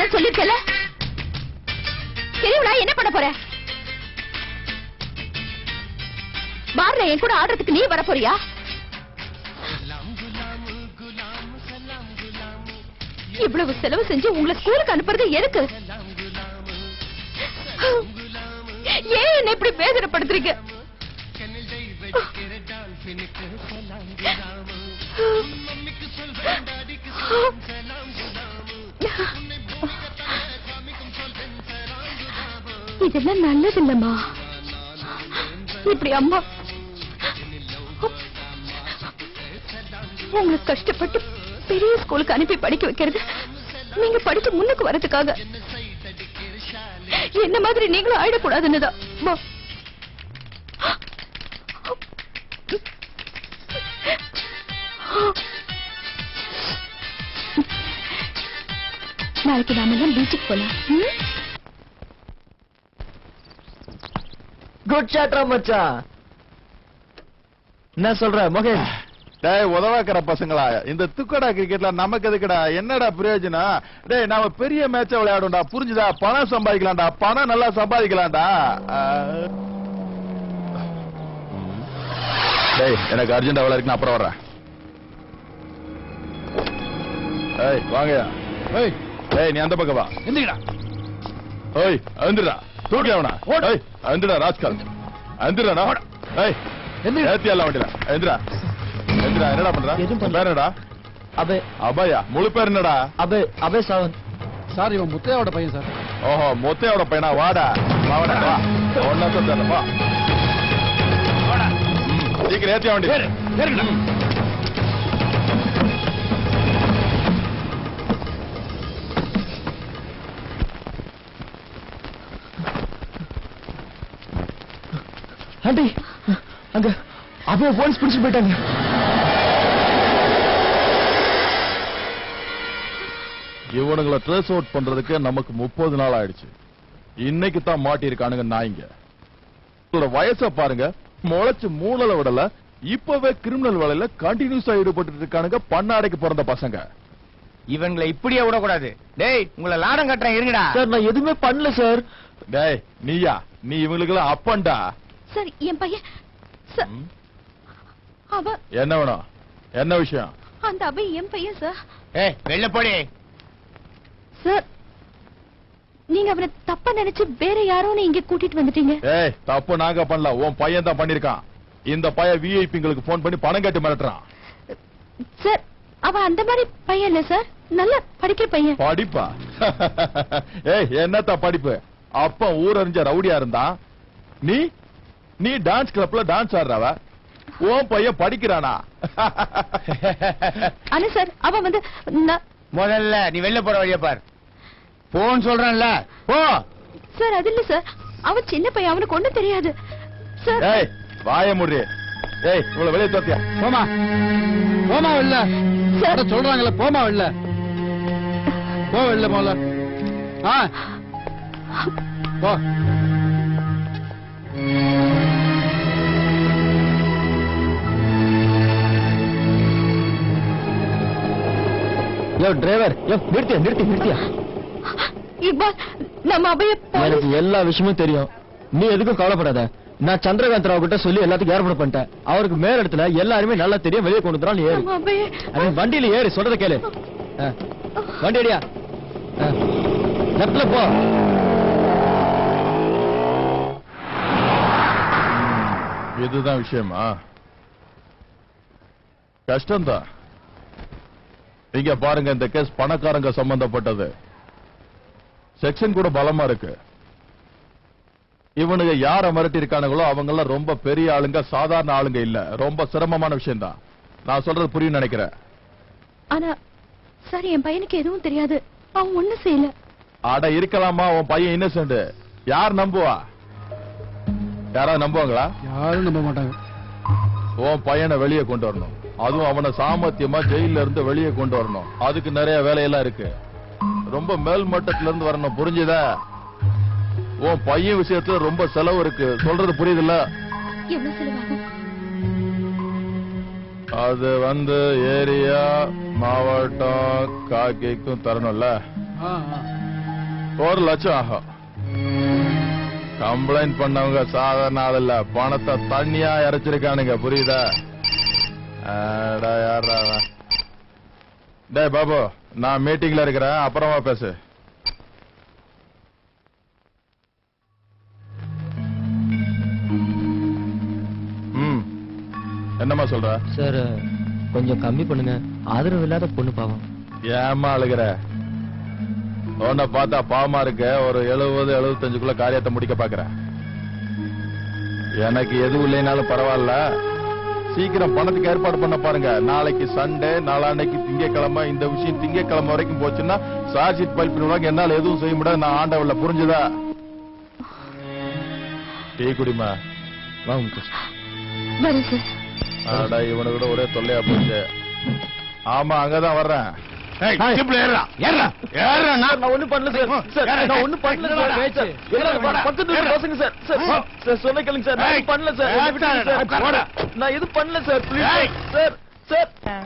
பண்ணாத சொல்லிருக்கல. திருவிழா என்ன பண்ண போற? பார்ல என் கூட ஆடுறதுக்கு நீ வர போறியா? இவ்வளவு செலவு செஞ்சு உங்களை ஸ்கூலுக்கு அனுப்புறது எதுக்கு? ஏன் என்ன இப்படி வேதனைப்படுத்துறீங்க? இதெல்லாம் நல்லது இல்லம்மா. இப்படி அம்மா உங்களை கஷ்டப்பட்டு பெரிய ஸ்கூலுக்கு அனுப்பி படிக்க வைக்கிறது நீங்க படிச்சு முன்னுக்கு வரதுக்காக. என்ன மாதிரி நீங்களும் ஆயிடக்கூடாதுன்னுதான். நாளைக்கு நாம எல்லாம் பீச்சுக்கு போலாம். குட் ஷாட்ரா மச்சான். என்ன சொல்ற மகன்? டேய் உதவாக்கிற பசங்களா, இந்த துக்கடா கிரிக்கெட்ல நமக்கு எதுக்குடா? என்னடா பிரயோஜனம்? டேய் நாம பெரிய மேட்ச விளையாடும்டா, புரிஞ்சுதா? பணம் சம்பாதிக்கலாம்டா, பணம் நல்லா சம்பாதிக்கலாம்டா. டேய் எனக்கு அர்ஜென்டா வேலை இருக்கு, அப்புறம் வர்றேன். ஏய் வாங்கயா. ஏய் ஏய் நீ அந்த பக்கம் வா. எந்திரடா. ஏய் எந்திரடா. தூக்கி அவனா. ஏய் எந்திரடா ராஸ்கல். எந்திரடா. ஏய் எந்திரடா. ஏத்தியல்ல வண்டில. எந்திரடா. எந்திரா என்னடா பண்ற? பேரடா அபே. அபயா முழு பேர் என்னடா? Abe Abe Sawant. சார் இவன் முத்தையாவோட பையன் சார். ஓஹோ முத்தையாவோட பையனா? வாடா வாடா வா. ஒண்ணா சொல்றேன் வா. வாடா. சீக்கிரம் ஏத்தியா வண்டி. ஏறுடா. ஆண்டி அங்க அபே போலீஸ் பிடிச்சு போயிட்டாங்க. இவனுங்களை ட்ரேஸ் அவுட் பண்றதுக்கு நமக்கு 30 நாள் ஆயிடுச்சு. இன்னைக்கு தான் மாட்டிருக்கானுங்க நாய்ங்க. வயச பாருங்க, முளைச்சு மூணல விடல, இப்பவே கிரிமினல் வேலையில கண்டினியூஸா ஈடுபட்டு இருக்கானுங்க. பண்ணாடைக்கு பிறந்த பசங்க. இவங்களை இப்படியே விடக்கூடாது. டேய் உங்களை லாடம் கட்டுறேன் இருங்கடா. சார் நான் எதுவுமே பண்ணல சார். டேய் நீயா? நீ இவங்களுக்கு எல்லாம் அப்பன்டா. சார் என் பையன் என்ன வேணும்? என்ன விஷயம்? அந்த அபை என் பையன் சார். ஏய் வெளில போடி. சார் நீங்க அவனை தப்பா நினைச்சு வேற யாரோன்னு இங்க கூட்டிட்டு வந்துட்டீங்க. ஏய் தப்பு நாங்க பண்ணல, உன் பையன் தான் பண்ணிருக்கான். இந்த பையன் விஐபிங்களுக்கு போன் பண்ணி பணம் கேட்டு மிரட்டுறான். சார் அவன் அந்த மாதிரி பையன் இல்ல சார், நல்ல படிக்கிற பையன். படிப்பா? ஏய் என்னத்த படிப்பு? அப்ப ஊரறிஞ்ச ரவுடியா இருந்தான். நீ நீ டான்ஸ் கிளப்ல டான்ஸ் ஆடுறவ, உன் பையன் படிக்கிறானா? ஆனா சார் அவன் வந்து முதல்ல நீ வெளில போற வழியா பார். போன்னு சொல்றான்ல போ. சார் அது இல்ல சார், அவன் சின்ன பையன், அவனுக்கு ஒண்ணும் தெரியாது சார். ஏய் வாய முடி. ஏய் இவ்வளவு வெளியே தோத்தியா? போமா போமா வெளில. சார் சொல்றாங்கல்ல போமா வெளில. போ வெளில போல. போ. யோ டிரைவர், யோ நிறுத்தியா. நம்ம அபய எனக்கு எல்லா விஷயமும் தெரியும். நீ எதுக்கும் கவலைப்படாத. நான் சந்திரகாந்த் ராவ் கிட்ட சொல்லி எல்லாத்துக்கும் ஏற்பாடு பண்ணிட்டேன். அவருக்கு மேல இடத்துல எல்லாருமே நல்லா தெரியும். வெளியே கொண்டு வந்துறான். ஏறு வண்டியில ஏறு, சொல்றத கேளு. வண்டி அடியா லெப்ட்ல போ. இதுதான் விஷயமா? கஷ்டம்தான். இங்க பாருங்க, இந்த கேஸ் பணக்காரங்க சம்பந்தப்பட்டது. செக்ஷன் கூட பலமா இருக்கு. இவனுங்க யார மிரட்டி இருக்கானுங்களோ அவங்க எல்லாம் ரொம்ப பெரிய ஆளுங்க, சாதாரண ஆளுங்க இல்ல. ரொம்ப சிரமமான விஷயம் தான். நான் சொல்றது புரியும் நினைக்கிறேன். ஆனா சார் என் பையனுக்கு எதுவும் தெரியாது, அவன் ஒண்ணும் செய்யல. அட இருக்கலாமா, உன் பையன் இன்னசென்ட். யார் நம்புவா? யாராவது நம்புவாங்களா? யாரும் நம்ப மாட்டாங்க. உன் பையனை வெளியே கொண்டு வரணும். அதுவும் அவனை சாமர்த்தியமா ஜெயில இருந்து வெளியே கொண்டு வரணும். அதுக்கு நிறைய வேலையெல்லாம் இருக்கு. ரொம்ப மேல் மட்டத்துல இருந்து வரணும், புரிஞ்சுதா? உன் பையன் விஷயத்துல ரொம்ப செலவு இருக்கு. சொல்றது புரியுதுல்ல? எவ்வளவு செலவாகும்? அது ஏரியா மாவட்டம் காக்கிக்கும் தரணும்ல. 1 லட்சம் ஆகும். கம்ப்ளைண்ட் பண்ணவங்க சாதாரண ஆள் இல்ல, பணத்தை தண்ணியா இறைச்சிருக்கானுங்க, புரியுதா? யாரா டேய் பாபு, நான் மீட்டிங்ல இருக்கிறேன், அப்புறமா பேசு. என்னம்மா சொல்ற? சார் கொஞ்சம் கம்மி பண்ணுங்க, ஆதரவு இல்லாத பொண்ணு பாவம். ஏமா அழுகிற? உன்னை பார்த்தா பாவமா இருக்க. ஒரு 70-75க்குள்ள காரியத்தை முடிக்க பாக்குறேன். எனக்கு எதுவும் இல்லைனாலும் பரவாயில்ல, சீக்கிரம் பணத்துக்கு ஏற்பாடு பண்ண பாருங்க. நாளைக்கு சண்டே, நாளான்னைக்கு திங்கக்கிழமை. இந்த விஷயம் திங்கக்கிழமை வரைக்கும் போச்சுன்னா சார்ஜிட் பைல் பண்ணுவாங்க. என்னால எதுவும் செய்ய முடியாது, நான் ஆண்டவல்ல, புரிஞ்சுதா? டீ குடிமா. வாங்க சார். இவனு கூட ஒரே தொல்லையா போச்சு. ஆமா, அங்கதான் வர்றேன். நான் ஒண்ணும் பண்ணல சார். நான் ஒண்ணும் பண்ணல சார். பக்கத்து பசங்க சார். சார் சொன்ன கேளுங்க சார். நான் பண்ணல சார். நான் எதுவும் பண்ணல சார். Please sir. சார்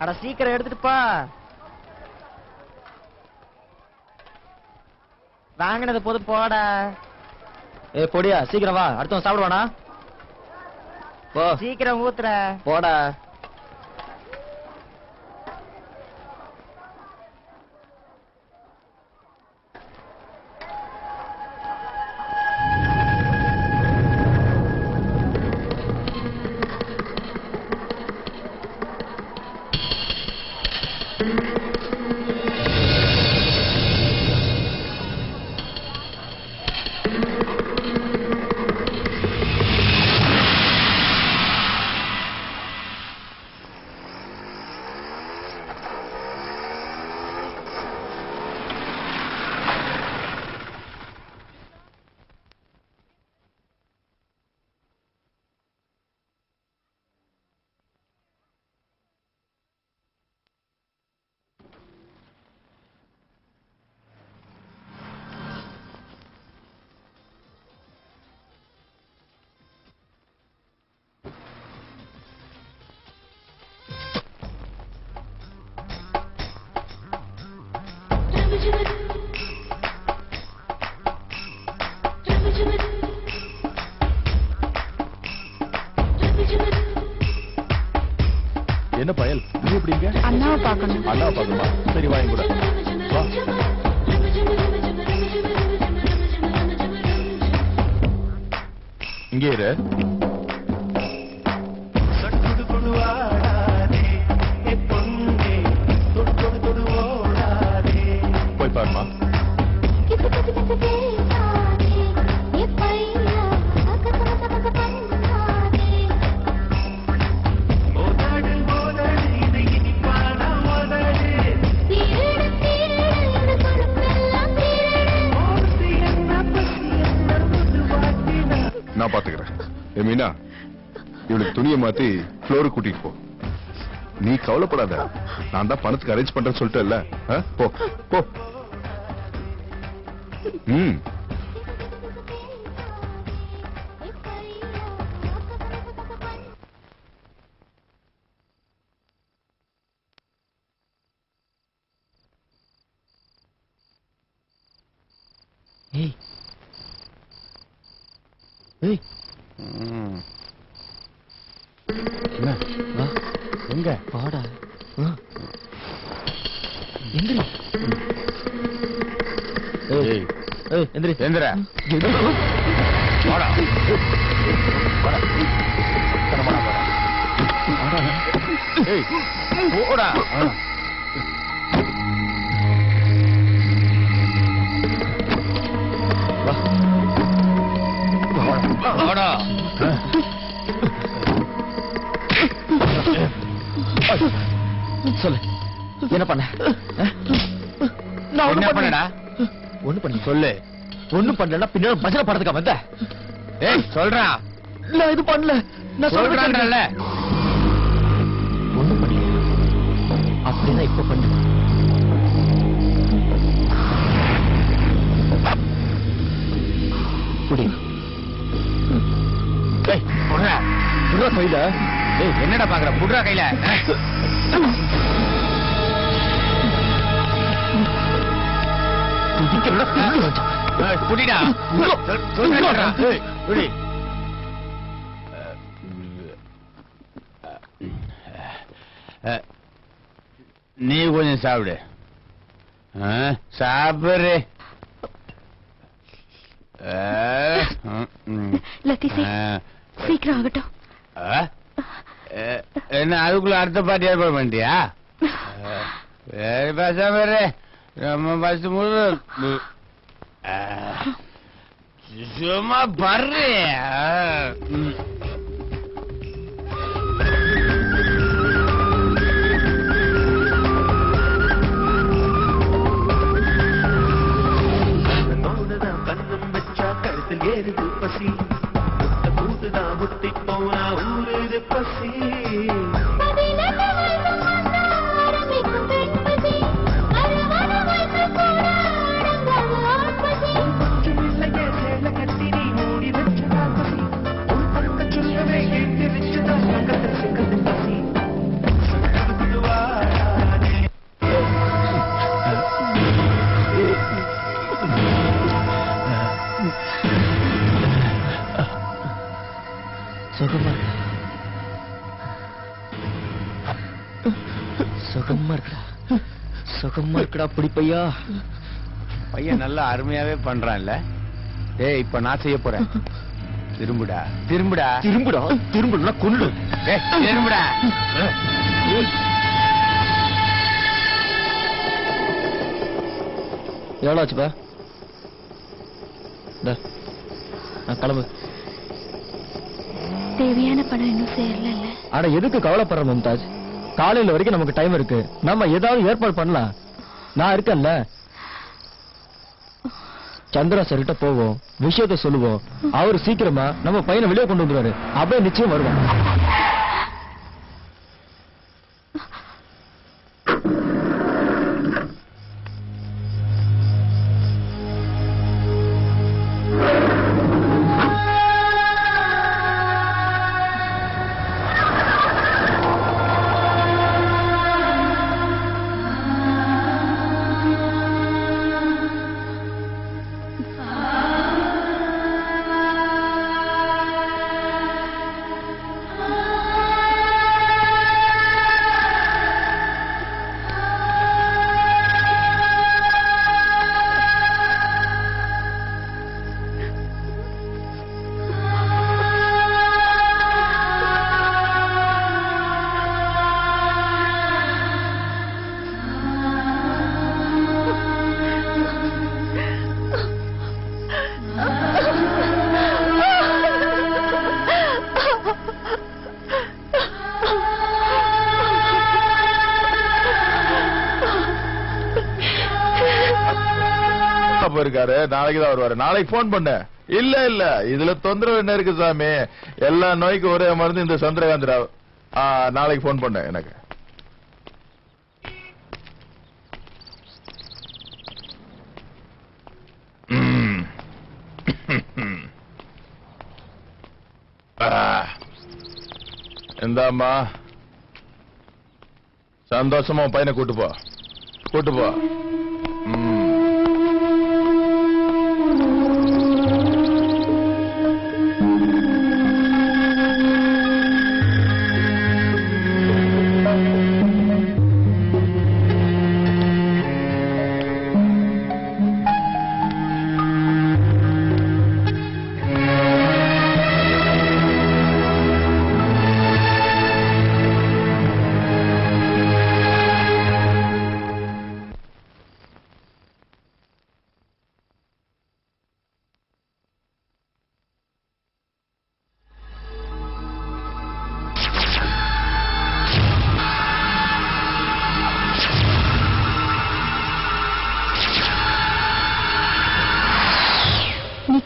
அட சீக்கிரம் எடுத்துட்டுப்பா. வாங்கினது போது போடா. பொடியா சீக்கிரம் வா, அடுத்தவன் சாப்பிடுவானா? போ சீக்கிரம் ஊத்துற. போடா. என்ன பயல், நீ எப்படிங்க? அண்ணாவை பார்க்கணும். அண்ணாவை பார்க்கணுமா? சரி, வாங்க கூட வா. இங்கே இரு. போய் பாருமா. நான் பாத்துக்கிறேன். மீனா, இவளுக்கு துணியை மாத்தி ஃப்ளோருக்கு கூட்டிட்டு போ. நீ கவலைப்படாத, நான் தான் பணத்துக்கு அரேஞ்ச் பண்றேன்னு சொல்லிட்டேன்ல. போ போ. ஏய் ஏய், என்ன வா. எங்க வாடா. எந்திரி. ஏய், எந்திரி. எந்திரா. வாடா. வாடா. தரமாடா வாடா. ஏய், போடா. வாடா. சொல்லு, என்ன பண்ண? நான் என்ன பண்ணடா? ஒண்ணு பண்ணி சொல்லு. ஒண்ணும் பண்ணலன்னா பின்னாடி பஜனை படத்துக்கா வந்த? ஏய், சொல்றா. நான் இது பண்ணல. நான் சொல்றேன்ல. ஒண்ணும் பண்ணல. அப்படின்னா இப்ப பண்ணு. குடி. ஏய், புடுறா. புடுறா கையில. ஏய், என்னடா பாக்குற? புடுறா கையில. குடிடா குடி. நீ கொஞ்சம் சாப்பிடு. சாப்பிடு. லத்தீசி சீக்கிரம் ஆகட்டும். என்ன அதுக்குள்ள அடுத்த பாட்டு ஏற்பாடு பண்ணிட்டியா? பேசாம நம்ம பஸ் முழு சும்மா பர்றே. ஏறுது பசி கூட்டுதா முட்டி போனா ஊருது பசி கட்டினி மூடி வச்சதா பசி உன் பக்க சொல்லவே கேட்டு வச்சதா பசி சுகமா இருக்கடா பிடிப்பையா. பையன் நல்லா அருமையாவே பண்றான்ல. ஏய் இப்ப நான் செய்ய போறேன். திரும்புடா திரும்புடா திரும்புடா திரும்புடா கொண்டு திரும்புடா. எவ்வளோ ஆச்சுப்பா? கிளம்பு. தேவையான பணம் இன்னும் சேரல. ஆனா எதுக்கு கவலைப்படுற மும்தாஜ்? காலையில வரைக்கும் நமக்கு டைம் இருக்கு. நம்ம ஏதாவது ஏற்பாடு பண்ணலாம். நான் இருக்கேன்ல. சந்திரா சரிட்ட போவோம், விஷயத்த சொல்லுவோம். அவரு சீக்கிரமா நம்ம பையனை வெளியே கொண்டு வந்துருவாரு. அப்படியே நிச்சயம் வருவான். இருக்காரு. நாளைக்குதான் வருவாரு. நாளைக்கு போன் பண்ண. இல்ல இல்ல இதுல தொந்தரவு என்ன இருக்கு சாமி? எல்லா நோய்க்கும் ஒரே மருந்து இந்த சந்திரகாந்த் ராவ். நாளைக்கு போன் பண்ண எனக்கு. இந்தாம்மா சந்தோஷமா பையனை கூட்டு போ. கூட்டு போ.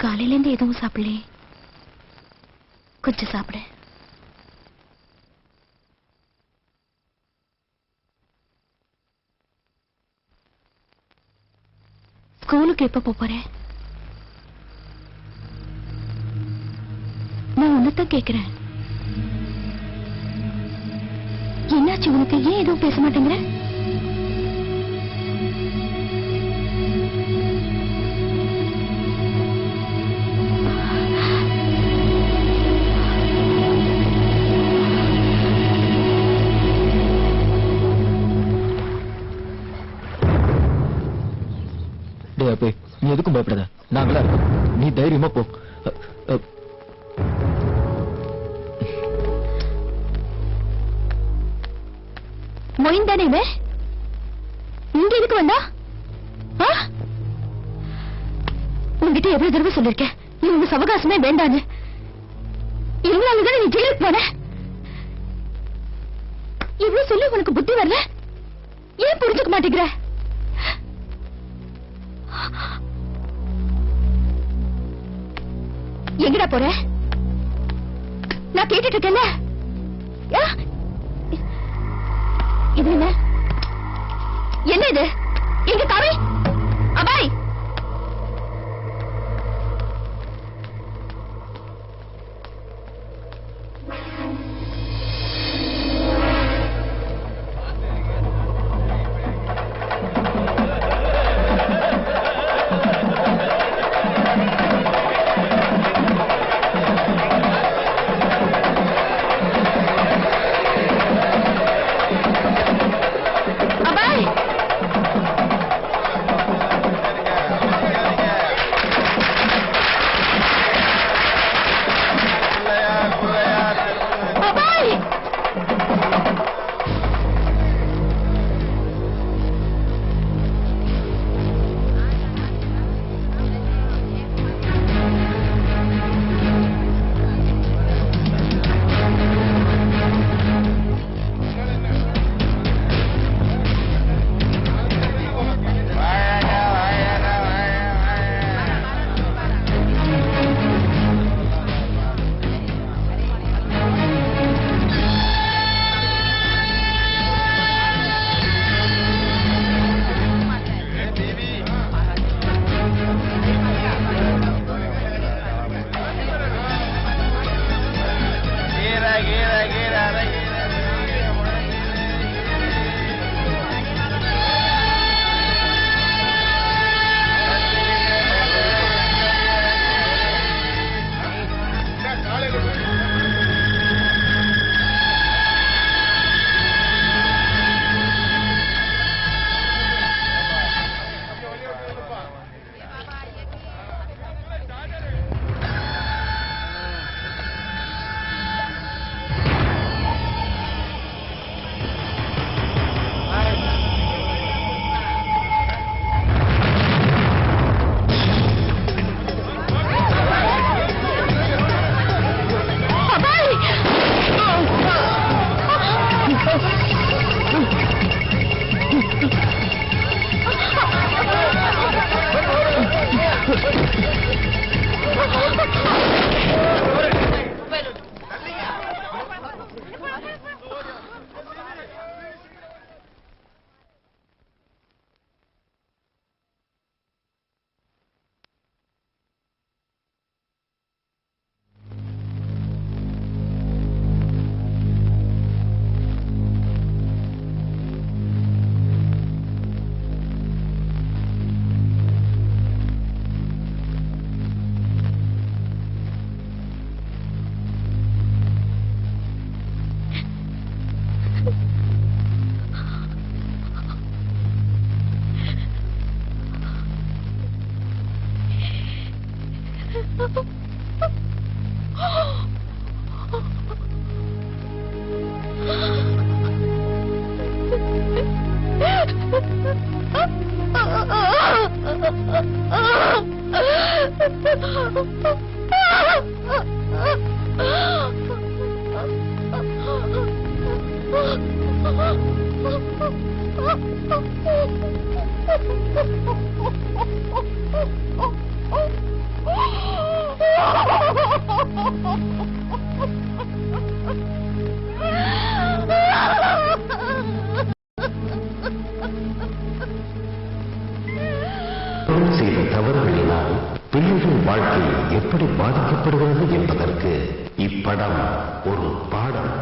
காலையில இருந்து எதுவும் சாப்பிடல. கொஞ்சம் சாப்பிடு. ஸ்கூலுக்கு எப்ப போற? நான் உன்னதான் கேக்குறேன். என்னாச்சு உனக்கு? ஏன் எதுவும் பேச மாட்டேங்கிற? நீ எதுக்கும் பயப்படாத, நாங்களா இருக்கோம். நீ தைரியமா போ. மொயின் தானே இவன்? இங்க எதுக்கு வந்தா? உங்ககிட்ட எவ்வளவு தடவை சொல்லிருக்கேன், இவங்க சவகாசமே வேண்டான்னு. இவங்களாலதானே நீ ஜெயிலுக்கு போன. இவ்வளவு சொல்லி உனக்கு புத்தி வரல? ஏன் புரிஞ்சுக்க மாட்டேங்கிற? எங்கடா போற? நான் கேட்டுட்டு இருக்கேன்ல. இது என்ன? என்ன இது? எங்க காவி அபாய்? செய்த தவறுகளினால் பிள்ளைகள் வாழ்க்கை எப்படி பாதிக்கப்படுகிறது என்பதற்கு இப்படம் ஒரு பாடம்.